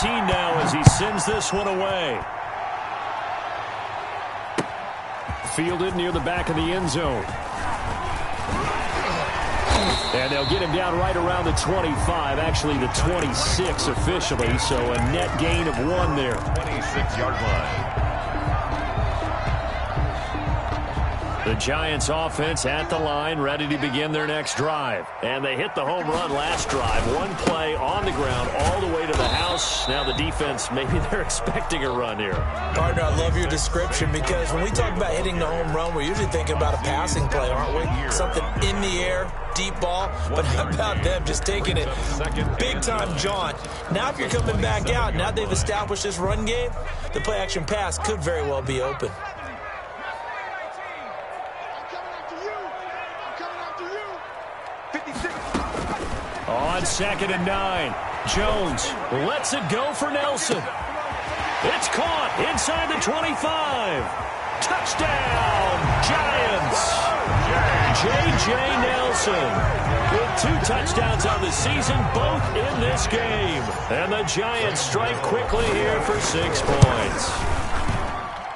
13 now as he sends this one away. Fielded near the back of the end zone. And they'll get him down right around the 25, actually the 26 officially, so a net gain of 1 there. 26-yard line. The Giants offense at the line, ready to begin their next drive. And they hit the home run last drive. One play on the ground all the way to the house. Now the defense, maybe they're expecting a run here. Partner, I love your description because when we talk about hitting the home run, we're usually thinking about a passing play, aren't we? Something in the air, deep ball. But how about them just taking it big-time jaunt? Now if you're coming back out, now they've established this run game, the play-action pass could very well be open. On 2nd and 9, Jones lets it go for Nelson. It's caught inside the 25. Touchdown, Giants. J.J. Nelson with 2 touchdowns on the season, both in this game. And the Giants strike quickly here for 6 points.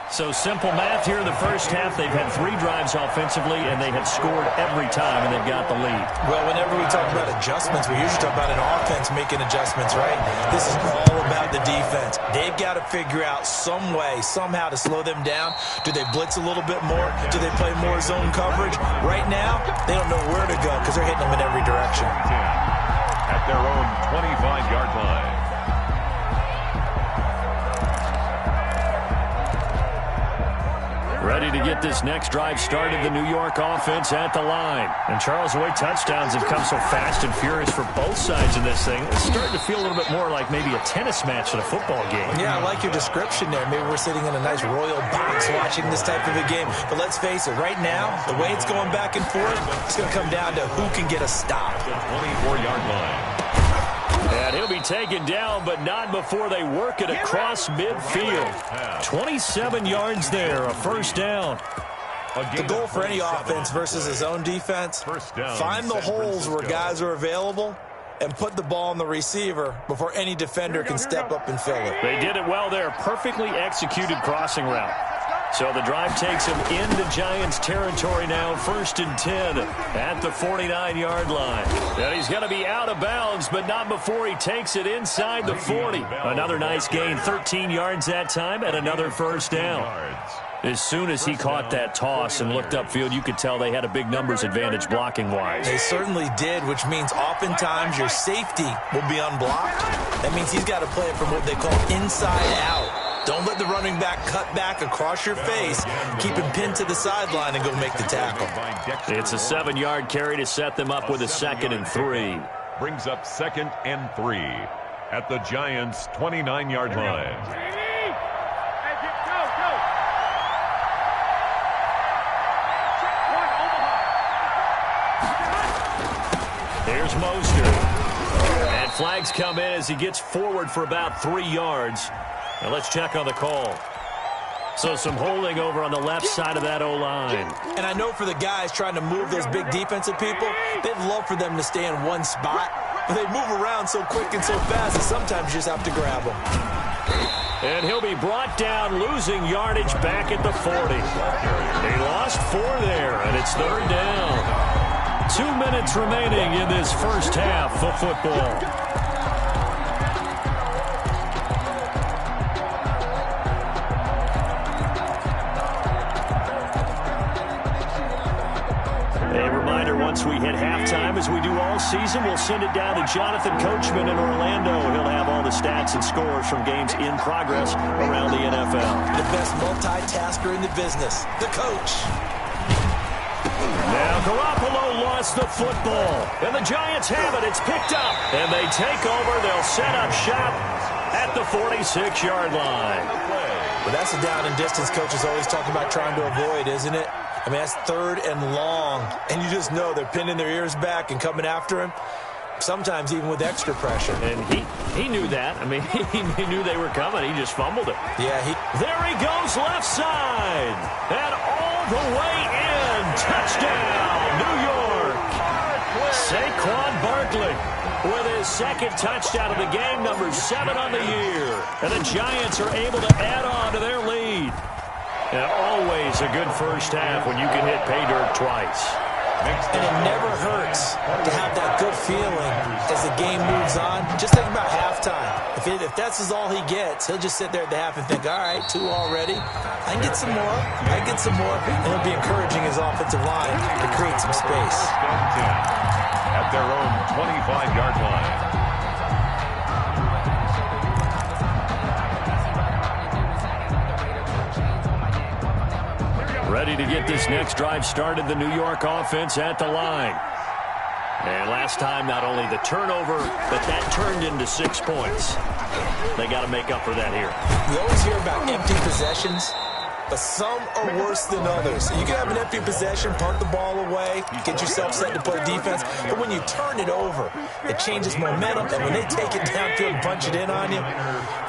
So simple math here in the first half. They've had 3 drives offensively, and they have scored every time, and they've got the lead. Well, whenever we talk about adjustments, we usually talk about an offense making adjustments, right? This is all about the defense. They've got to figure out some way, somehow to slow them down. Do they blitz a little bit more? Do they play more zone coverage? Right now, they don't know where to go because they're hitting them in every direction. At their own 25-yard line. Ready to get this next drive started, the New York offense at the line. And Charles, the way touchdowns have come so fast and furious for both sides in this thing, it's starting to feel a little bit more like maybe a tennis match than a football game. Yeah, I like your description there. Maybe we're sitting in a nice royal box watching this type of a game. But let's face it, right now, the way it's going back and forth, it's going to come down to who can get a stop. 24-yard line. And he'll be taken down, but not before they work it across midfield. 27 yards there, a first down. The goal for any offense versus his own defense, find the holes where guys are available and put the ball on the receiver before any defender can step up and fill it. They did it well there. Perfectly executed crossing route. So the drive takes him into Giants territory now, 1st and 10 at the 49-yard line. And he's going to be out of bounds, but not before he takes it inside the 40. Another nice gain, 13 yards that time, and another first down. As soon as he caught that toss and looked upfield, you could tell they had a big numbers advantage blocking-wise. They certainly did, which means oftentimes your safety will be unblocked. That means he's got to play it from what they call inside out. Don't let the running back cut back across your face. Keep him pinned to the sideline and go make the tackle. It's a 7-yard carry to set them up with a 2nd and 3. Brings up 2nd and 3 at the Giants' 29-yard line. Here's Mostert. And flags come in as he gets forward for about 3 yards. Now let's check on the call. So some holding over on the left side of that O-line. And I know for the guys trying to move those big defensive people, they'd love for them to stay in one spot. But they move around so quick and so fast that sometimes you just have to grab them. And he'll be brought down, losing yardage back at the 40. They lost 4 there, and it's 3rd down. 2 minutes remaining in this first half of football. Once we hit halftime, as we do all season, we'll send it down to Jonathan Coachman in Orlando. He'll have all the stats and scores from games in progress around the NFL. The best multitasker in the business, the coach. Now Garoppolo lost the football, and the Giants have it. It's picked up, and they take over. They'll set up shop at the 46-yard line. Well, that's a down and distance coaches always talking about trying to avoid, isn't it? I mean, that's 3rd and long, and you just know they're pinning their ears back and coming after him, sometimes even with extra pressure. And he knew that. I mean, he knew they were coming. He just fumbled it. Yeah, there he goes left side, and all the way in. Touchdown, New York. Saquon Barkley. with his second touchdown of the game, number 7 on the year. And the Giants are able to add on to their lead. And always a good first half when you can hit pay dirt twice. And it never hurts to have that good feeling as the game moves on. Just think about halftime. If that's all he gets, he'll just sit there at the half and think, all right, 2 already. I can get some more. I can get some more. And he'll be encouraging his offensive line to create some space. At their own 25-yard line. Ready to get this next drive started, the New York offense at the line. And last time, not only the turnover, but that turned into 6 points. They got to make up for that here. We always hear about empty possessions, but some are worse than others. You can have an empty possession, punt the ball away, get yourself set to play defense, but when you turn it over, it changes momentum, and when they take it downfield and punch it in on you,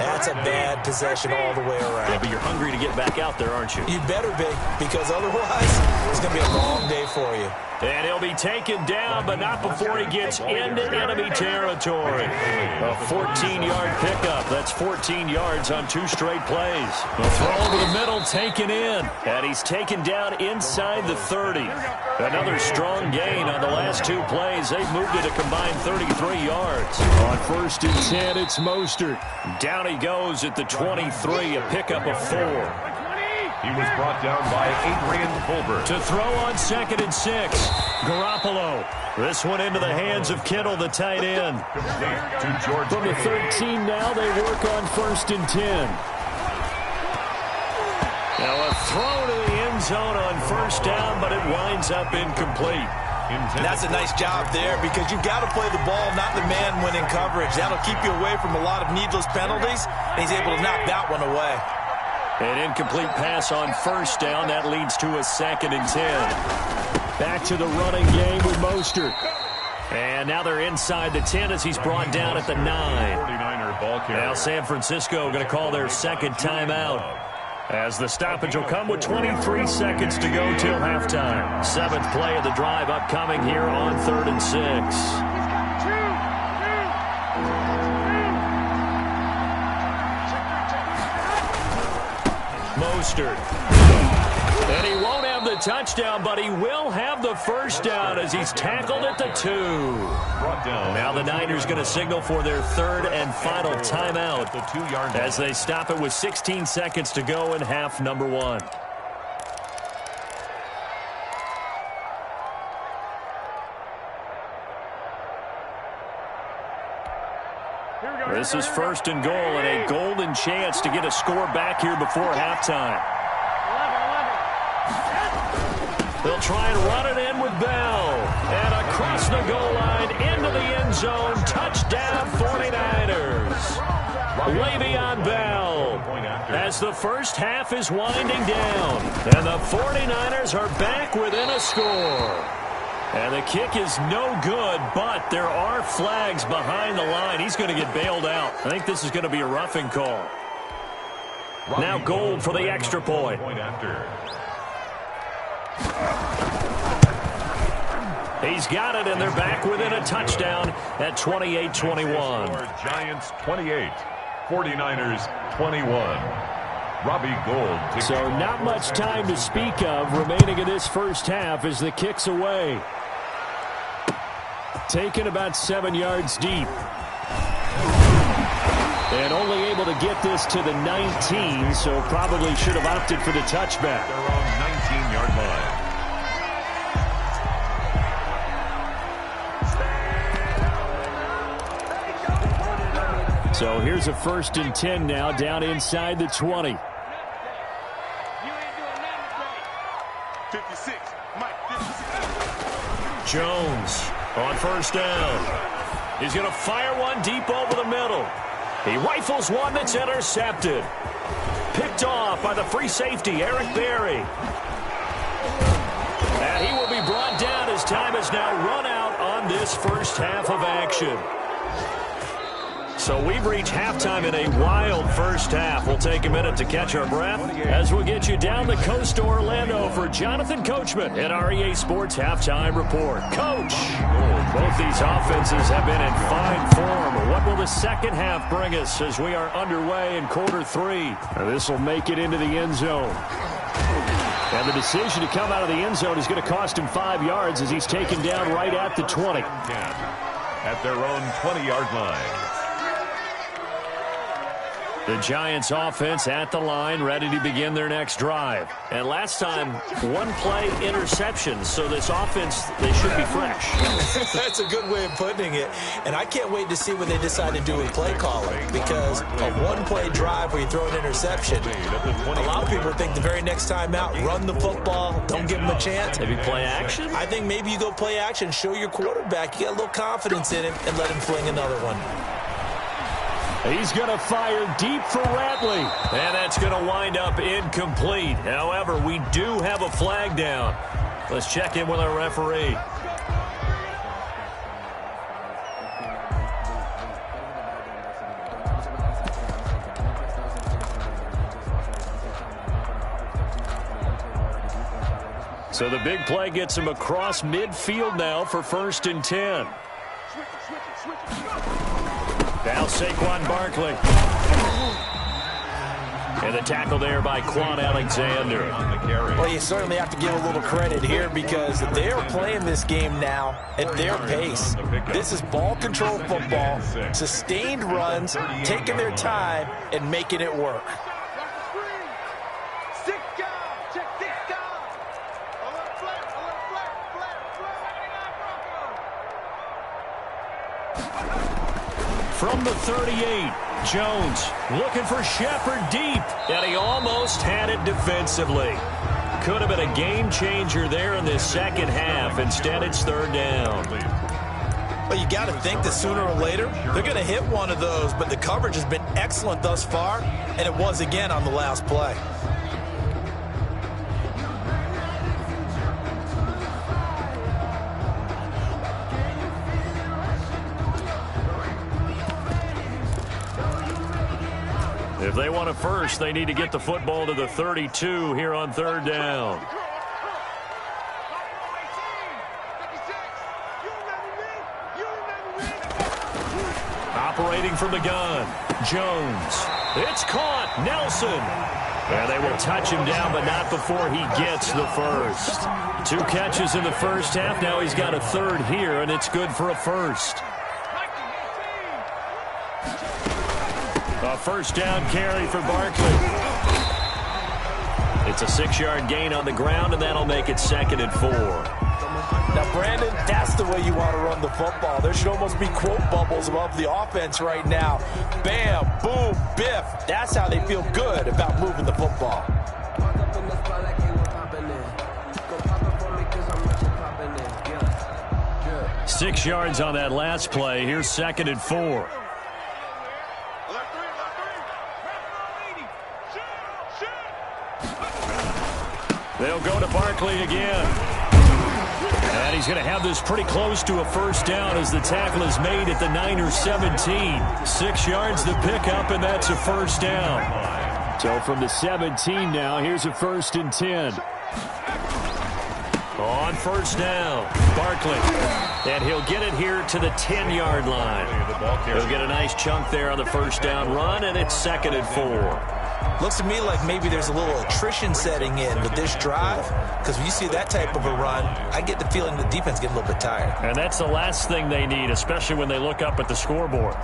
that's a bad possession all the way around. Yeah, but you're hungry to get back out there, aren't you? You better be, because otherwise, it's going to be a long day for you. And he'll be taken down, but not before he gets into enemy territory. A 14-yard pickup. That's 14 yards on 2 straight plays. A throw over the middle, taken in. And he's taken down inside the 30. Another strong gain on the last 2 plays. They've moved it a combined 33 yards. On 1st and 10, it's Mostert. Down he goes at the 23, a pickup of 4. He was brought down by Adrian Fulber. To throw on 2nd and 6. Garoppolo. This one into the hands of Kittle, the tight end. To George From the 13 now, they work on 1st and 10. Now a throw to the end zone on 1st down, but it winds up incomplete. That's a nice job there because you've got to play the ball, not the man when in coverage. That'll keep you away from a lot of needless penalties, and he's able to knock that one away. An incomplete pass on 1st down. That leads to a 2nd and 10. Back to the running game with Mostert. And now they're inside the 10 as he's brought down at the 9. 49er ball carrier. Now San Francisco going to call their 2nd timeout, as the stoppage will come with 23 seconds to go till halftime. 7th play of the drive upcoming here on 3rd and 6. Mostert. And he won't have the touchdown, but he will have the 1st down as he's tackled at the 2. Now the Niners going to signal for their 3rd and final timeout as they stop it with 16 seconds to go in half number 1. This is 1st and goal and a golden chance to get a score back here before halftime. They'll try and run it in with Bell. And across the goal line into the end zone. Touchdown 49ers. Le'Veon Bell. As the first half is winding down. And the 49ers are back within a score. And the kick is no good, but there are flags behind the line. He's going to get bailed out. I think this is going to be a roughing call. Now Gold for the extra point. He's got it, and they're back within a touchdown at 28-21. Giants 28, 49ers 21. Robbie Gould. So not much time to speak of remaining in this first half as the kick's away. Taken about 7 yards deep. And only able to get this to the 19, so probably should have opted for the touchback. Their own 19-yard line. So here's a 1st and 10 now, down inside the 20. 56. Jones on 1st down. He's going to fire one deep over the middle. He rifles one that's intercepted. Picked off by the free safety, Eric Berry. And he will be brought down as time has now run out on this first half of action. So we've reached halftime in a wild first half. We'll take a minute to catch our breath as we'll get you down the coast to Orlando for Jonathan Coachman at REA Sports Halftime Report. Coach, both these offenses have been in fine form. What will the second half bring us as we are underway in quarter three? This will make it into the end zone. And the decision to come out of the end zone is going to cost him 5 yards as he's taken down right at the 20. At their own 20-yard line. The Giants offense at the line, ready to begin their next drive. And last time, one play interception, so this offense, they should be fresh. That's a good way of putting it. And I can't wait to see what they decide to do with play calling, because a one-play drive where you throw an interception, a lot of people think the very next time out, run the football, don't give them a chance. Maybe play action? I think maybe you go play action, show your quarterback, you got a little confidence in him, and let him fling another one. He's going to fire deep for Ratley. And that's going to wind up incomplete. However, we do have a flag down. Let's check in with our referee. So the big play gets him across midfield now for 1st and 10. Now Saquon Barkley. And the tackle there by Quan Alexander. Well, you certainly have to give a little credit here because they are playing this game now at their pace. This is ball control football, sustained runs, taking their time, and making it work. From the 38, Jones looking for Shepard deep, and he almost had it defensively. Could have been a game changer there in this second half. Instead, it's 3rd down. Well, you got to think that sooner or later, they're going to hit one of those, but the coverage has been excellent thus far, and it was again on the last play. If they want a first, they need to get the football to the 32 here on 3rd down. Operating from the gun, Jones. It's caught, Nelson. And they will touch him down, but not before he gets the first. 2 catches in the first half. Now he's got a 3rd here, and it's good for a first. A 1st down carry for Barkley. It's a 6-yard gain on the ground, and that'll make it 2nd and 4. Now, Brandon, that's the way you want to run the football. There should almost be quote bubbles above the offense right now. Bam, boom, biff. That's how they feel good about moving the football. Six yards on that last play. Here's 2nd and 4. They'll go to Barkley again. And he's going to have this pretty close to a 1st down as the tackle is made at the Niners 17. 6 yards the pickup, and that's a 1st down. So from the 17 now, here's a 1st and 10. On 1st down, Barkley. And he'll get it here to the 10-yard line. He'll get a nice chunk there on the 1st down run, and it's 2nd and 4. Looks to me like maybe there's a little attrition setting in with this drive, because when you see that type of a run, I get the feeling the defense gets a little bit tired. And that's the last thing they need, especially when they look up at the scoreboard.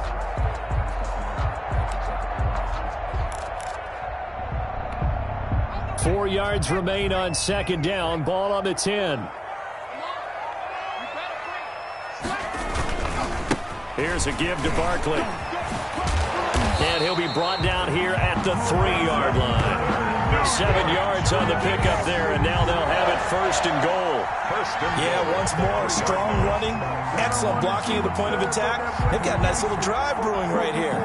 Four yards remain on 2nd down. Ball on the 10. Here's a give to Barkley. And he'll be brought down here at the 3-yard line. 7 yards on the pickup there, and now they'll have it 1st and goal. Yeah, once more, strong running, excellent blocking at the point of attack. They've got a nice little drive brewing right here.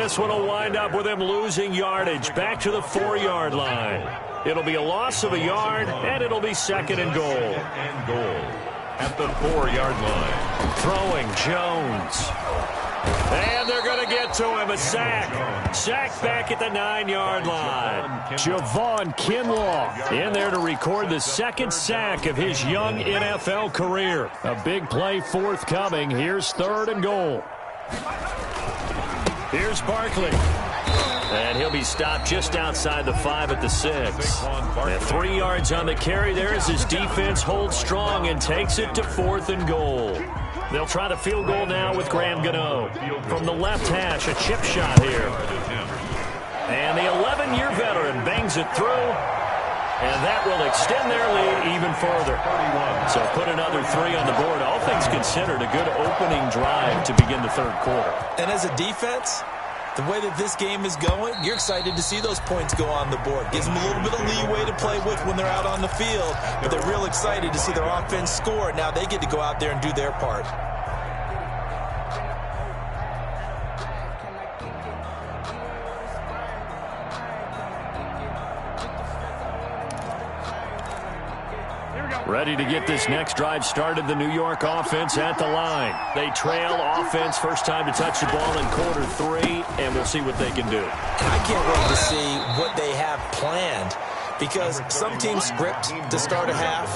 this one will wind up with him losing yardage back to the 4-yard line. It'll be a loss of a yard, and it'll be 2nd and goal. At the 4-yard line. Throwing Jones. And they're going to get to him. A sack. Sack back at the 9-yard line. Javon Kinlaw in there to record the 2nd sack of his young NFL career. A big play forthcoming. Here's 3rd and goal. Here's Barkley. And he'll be stopped just outside the 5 at the 6. And 3 yards on the carry there as his defense holds strong and takes it to 4th and goal. They'll try the field goal now with Graham Gano. From the left hash, a chip shot here. And the 11-year veteran bangs it through. And that will extend their lead even further. So put another 3 on the board. All things considered, a good opening drive to begin the 3rd quarter. And as a defense, the way that this game is going, you're excited to see those points go on the board. Gives them a little bit of leeway to play with when they're out on the field. But they're real excited to see their offense score. Now they get to go out there and do their part. Ready to get this next drive started, the New York offense at the line. They trail offense, first time to touch the ball in quarter 3, and we'll see what they can do. I can't wait to see what they have planned, because some teams script to start a half.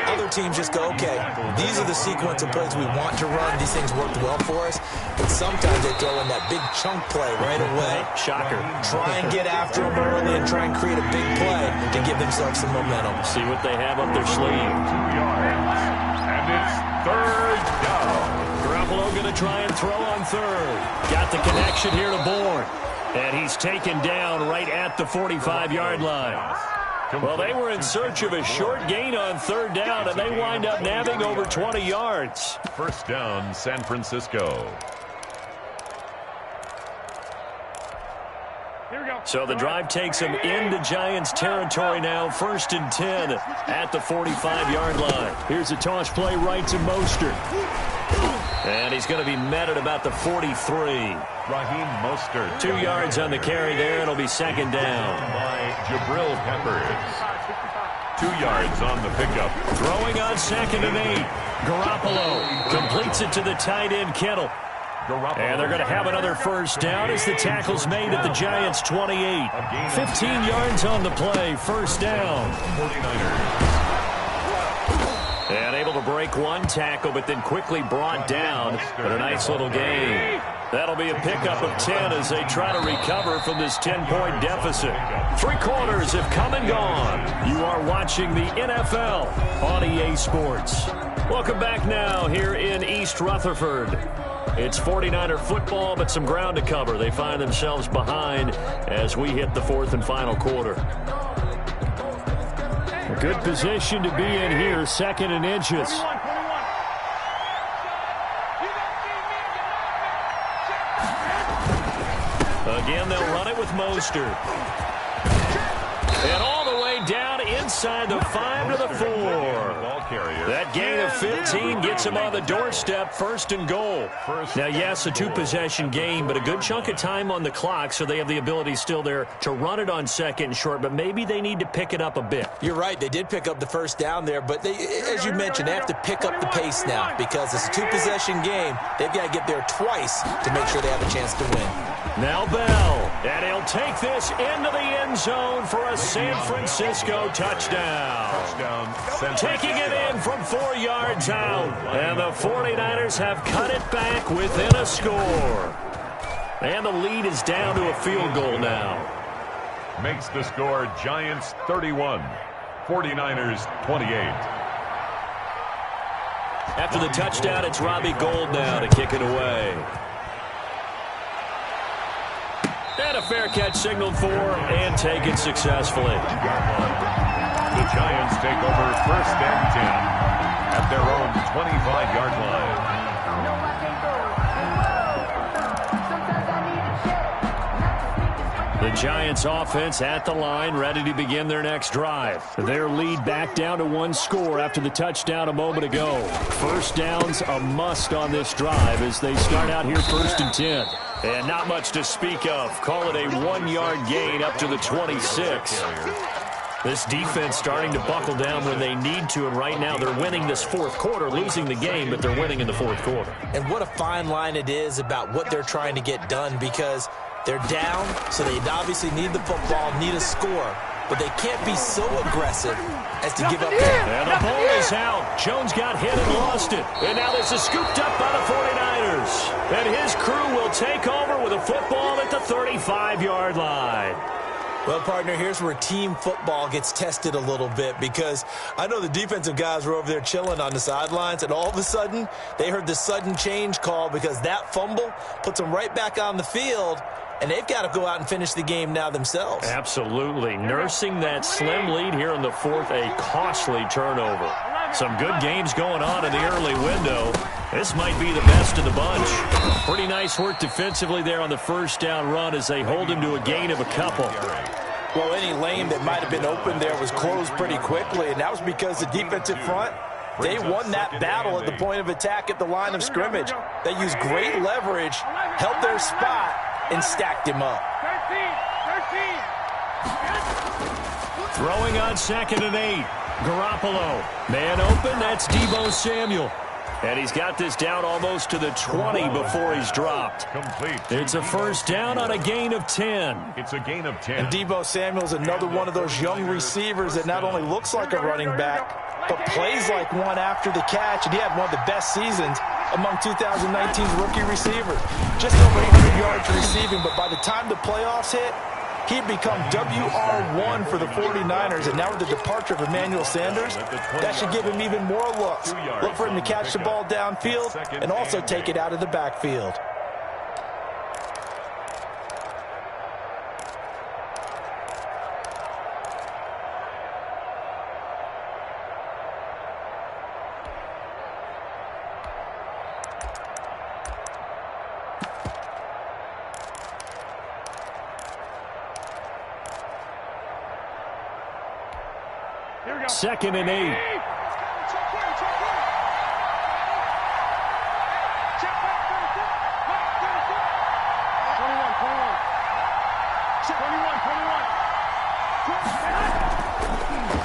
Other teams just go, okay, these are the sequence of plays we want to run. These things worked well for us. But sometimes they throw in that big chunk play right away. Shocker. Try and get after them early and try and create a big play to give themselves some momentum. See what they have up their sleeve. 2 yards. And it's 3rd down. Garoppolo going to try and throw on 3rd. Got the connection here to Bourne. And he's taken down right at the 45-yard line. Well, they were in search of a short gain on 3rd down, and they wind up nabbing over 20 yards. 1st down, San Francisco. So the drive takes them into Giants territory now. 1st and 10 at the 45-yard line. Here's a toss play right to Mostert. And he's going to be met at about the 43. Raheem Mostert. 2 yards on the carry there. It'll be 2nd down. By Jabril Peppers. 2 yards on the pickup. Throwing on 2nd and 8. Garoppolo completes it to the tight end, Kittle. And they're going to have another 1st down as the tackle's made at the Giants' 28. 15 yards on the play. 1st down. 49ers. And able to break one tackle, but then quickly brought down. But a nice little gain. That'll be a pickup of 10 as they try to recover from this 10-point deficit. 3 quarters have come and gone. You are watching the NFL on EA Sports. Welcome back now here in East Rutherford. It's 49er football, but some ground to cover. They find themselves behind as we hit the 4th and final quarter. A good position to be in here, 2nd and inches. Again, they'll run it with Mostert. And all the way down inside the 5 to the 4. That gain of 15 gets him on the doorstep, 1st and goal. Now, yes, a 2-possession game, but a good chunk of time on the clock, so they have the ability still there to run it on 2nd and short, but maybe they need to pick it up a bit. You're right. They did pick up the 1st down there, but they, as you mentioned, they have to pick up the pace now because it's a 2-possession game. They've got to get there twice to make sure they have a chance to win. Now Bell, and he'll take this into the end zone for a San Francisco touchdown. Taking it in from 4 yards out, and the 49ers have cut it back within a score. And the lead is down to a field goal now. Makes the score Giants 31, 49ers 28. After the touchdown, it's Robbie Gould now to kick it away. And a fair catch signaled for and taken successfully. The Giants take over 1st and 10 at their own 25-yard line. The Giants offense at the line, ready to begin their next drive. Their lead back down to 1 score after the touchdown a moment ago. 1st down's a must on this drive as they start out here 1st and 10. And not much to speak of. Call it a 1-yard gain up to the 26. This defense starting to buckle down when they need to, and right now they're winning this fourth quarter, losing the game, but they're winning in the fourth quarter. And what a fine line it is about what they're trying to get done, because they're down, so they obviously need the football, need a score, but they can't be so aggressive as to give up. And the ball is out. Jones got hit and lost it. And now this is scooped up by the 49ers. And his crew will take over with a football at the 35-yard line. Well, partner, here's where team football gets tested a little bit, because I know the defensive guys were over there chilling on the sidelines, and all of a sudden they heard the sudden change call because that fumble puts them right back on the field, and they've got to go out and finish the game now themselves. Absolutely. Nursing that slim lead here in the fourth, a costly turnover. Some good games going on in the early window. This might be the best of the bunch. Pretty nice work defensively there on the first down run as they hold him to a gain of a couple. Well, any lane that might have been open there was closed pretty quickly, and that was because the defensive front, they won that battle at the point of attack at the line of scrimmage. They used great leverage, held their spot, and stacked him up. Throwing on 2nd and 8. Garoppolo. Man open, that's Deebo Samuel. And he's got this down almost to the 20 before he's dropped. Complete. It's a first down on a gain of 10. It's a gain of 10. And Deebo Samuel's another one of those young receivers that not only looks like a running back, but plays like one after the catch. And he had one of the best seasons among 2019's rookie receivers. Just over 800 yards receiving, but by the time the playoffs hit, he'd become WR1 for the 49ers, and now with the departure of Emmanuel Sanders, that should give him even more looks. Look for him to catch the ball downfield and also take it out of the backfield. Second and 8.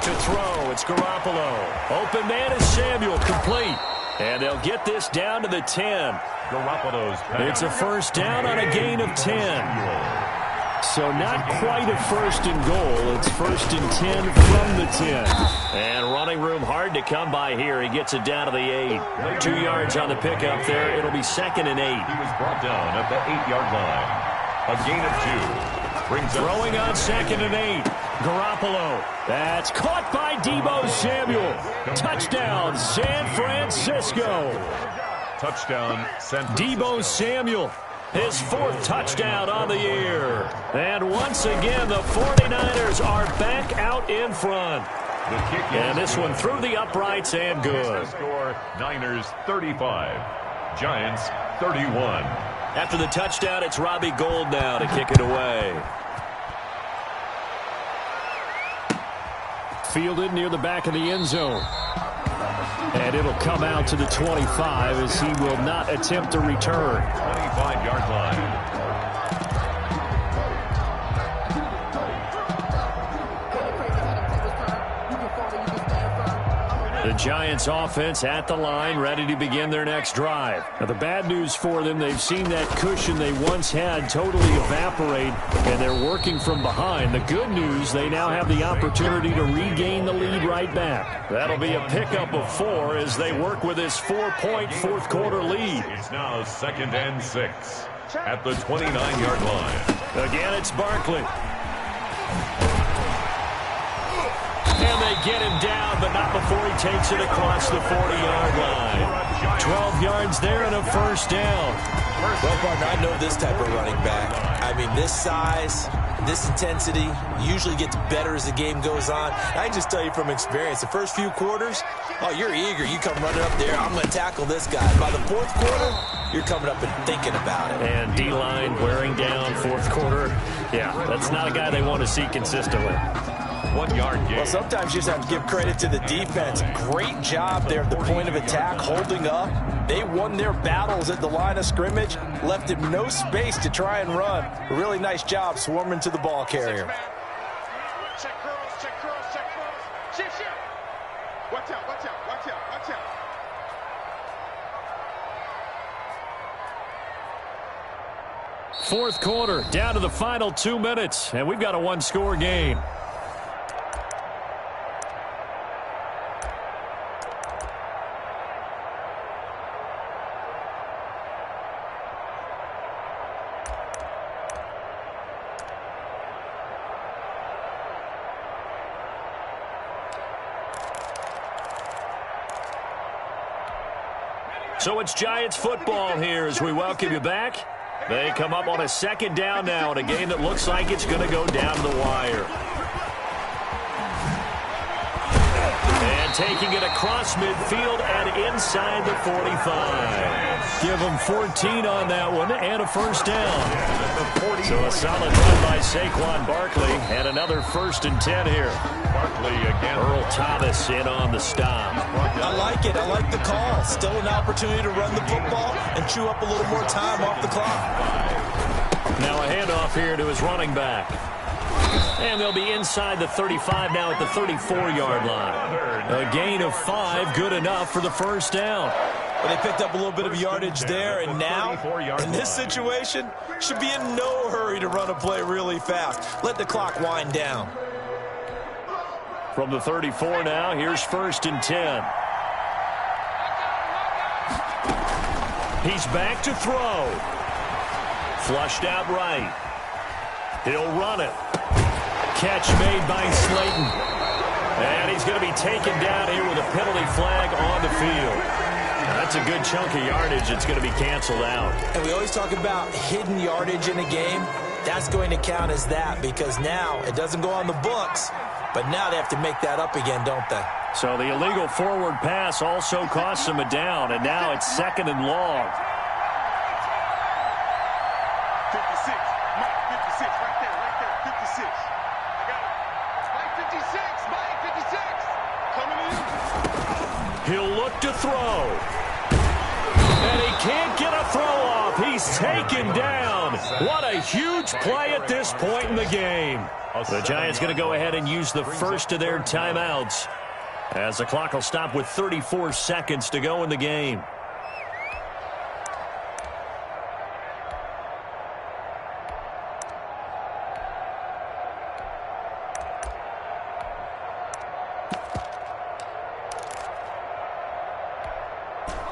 To throw, it's Garoppolo. Open man is Samuel, complete. And they'll get this down to the 10. Garoppolo's pass. It's a first down on a gain of 10. So not quite a first and goal. It's first and 10 from the 10. And running room hard to come by here. He gets it down to the 8. 2 yards on the pickup there. It'll be 2nd and 8. He was brought down at the 8-yard line. A gain of 2. Brings throwing on 2nd and 8. Garoppolo. That's caught by Deebo Samuel. Touchdown, San Francisco. Touchdown, San Francisco. Deebo Samuel. His 4th touchdown on the year. And once again, the 49ers are back out in front. The kick and this one through the uprights and good. Score, Niners 35, Giants 31. After the touchdown, it's Robbie Gould now to kick it away. Fielded near the back of the end zone. And it'll come out to the 25 as he will not attempt to return. 25-yard line. The Giants offense at the line, ready to begin their next drive. Now, the bad news for them, they've seen that cushion they once had totally evaporate, and they're working from behind. The good news, they now have the opportunity to regain the lead right back. That'll be a pickup of 4 as they work with this 4-point fourth quarter lead. It's now 2nd and 6 at the 29-yard line. Again, it's Barkley. And they get him down, but not before he takes it across the 40-yard line. 12 yards there and a first down. Well, partner, I know this type of running back. I mean, this size, this intensity usually gets better as the game goes on. I can just tell you from experience, the first few quarters, oh, you're eager. You come running up there, I'm going to tackle this guy. By the fourth quarter, you're coming up and thinking about it. And D-line wearing down fourth quarter. Yeah, that's not a guy they want to see consistently. 1-yard gain. Well, sometimes you just have to give credit to the defense. Great job there at the point of attack, holding up, They won their battles at the line of scrimmage, left him no space to try and run. A really nice job swarming to the ball carrier. Check curls, check curls, check curls. Shift, shift. Watch out, watch out, watch out, watch out. Fourth quarter, down to the final 2 minutes, and we've got a one-score game. So it's Giants football here as we welcome you back. They come up on a second down now in a game that looks like it's going to go down to the wire. And taking it across midfield and inside the 45. Give them 14 on that one and a first down. So a solid run by Saquon Barkley and another 1st and 10 here. Barkley again. Earl Thomas in on the stop. I like it. I like the call. Still an opportunity to run the football and chew up a little more time off the clock. Now a handoff here to his running back. And they'll be inside the 35 now at the 34-yard line. A gain of 5, good enough for the first down. Well, they picked up a little bit of yardage there, and now, in this situation, should be in no hurry to run a play really fast. Let the clock wind down. From the 34 now, here's 1st and 10. He's back to throw. Flushed out right. He'll run it. Catch made by Slayton. And he's going to be taken down here with a penalty flag on the field. That's a good chunk of yardage. It's going to be canceled out. And we always talk about hidden yardage in a game. That's going to count as that because now it doesn't go on the books, but now they have to make that up again, don't they? So the illegal forward pass also costs him a down, and now it's 2nd and long. 56, Mike, 56, right there, 56. I got it. Mike, 56, Mike, 56. Coming in. He'll look to throw. And he can't get a throw off. He's taken down. What a huge play at this point in the game. The Giants going to go ahead and use the first of their timeouts as the clock will stop with 34 seconds to go in the game.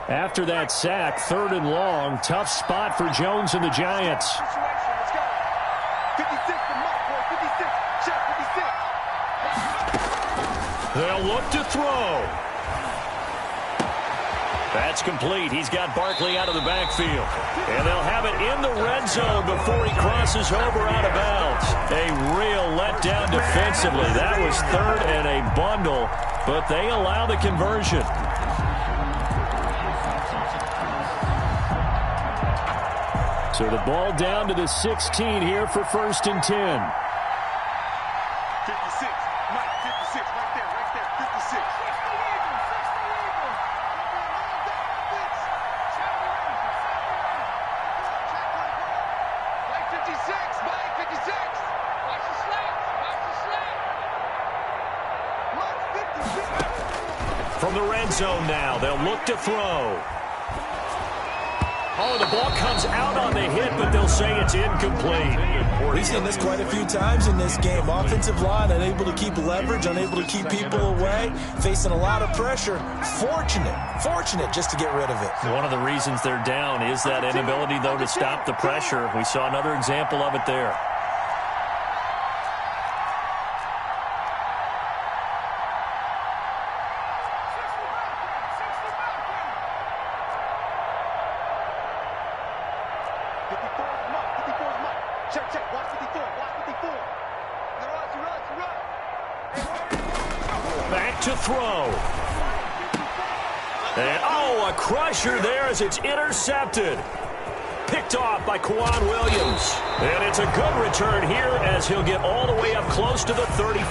After that sack, 3rd and long, tough spot for Jones and the Giants. Let's go. 56 for Mike, boy, 56. Check, 56. They'll look to throw. That's complete. He's got Barkley out of the backfield. And they'll have it in the red zone before he crosses over out of bounds. A real letdown defensively. That was 3rd and a bundle, but they allow the conversion. So the ball down to the 16 here for 1st and 10. 56, Mike, 56, right there, 56. Mike, 56, Mike, 56. Watch the slant, watch the slant. Mike, 56. From the red zone now, they'll look to throw. Oh, the ball comes out on the hit, but they'll say it's incomplete. We've seen this quite a few times in this game. Offensive line unable to keep leverage, unable to keep people away, facing a lot of pressure. Fortunate just to get rid of it. One of the reasons they're down is that inability, though, to stop the pressure. We saw another example of it there. Back to throw. And, oh, a crusher there as it's intercepted. Picked off by Kwan Williams. And it's a good return here as he'll get all the way up close to the 35.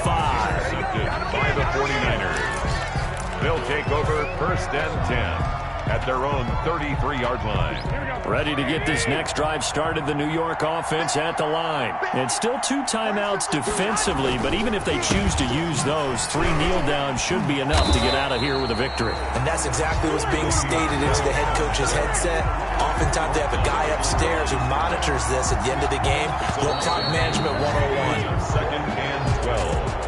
By the 49ers. They'll take over 1st and 10. at their own 33-yard line. Ready to get this next drive started, the New York offense at the line. It's still 2 timeouts defensively, but even if they choose to use those, 3 kneel downs should be enough to get out of here with a victory. And that's exactly what's being stated into the head coach's headset. Oftentimes they have a guy upstairs who monitors this at the end of the game. Little clock management 101. Second and 12.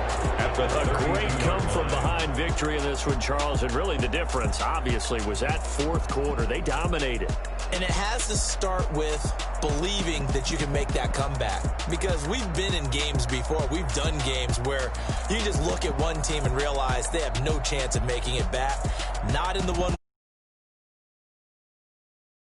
A great come-from-behind victory in this one, Charles, and really the difference, obviously, was that fourth quarter. They dominated. And it has to start with believing that you can make that comeback. Because we've been in games before. We've done games where you just look at one team and realize they have no chance of making it back. Not in the one.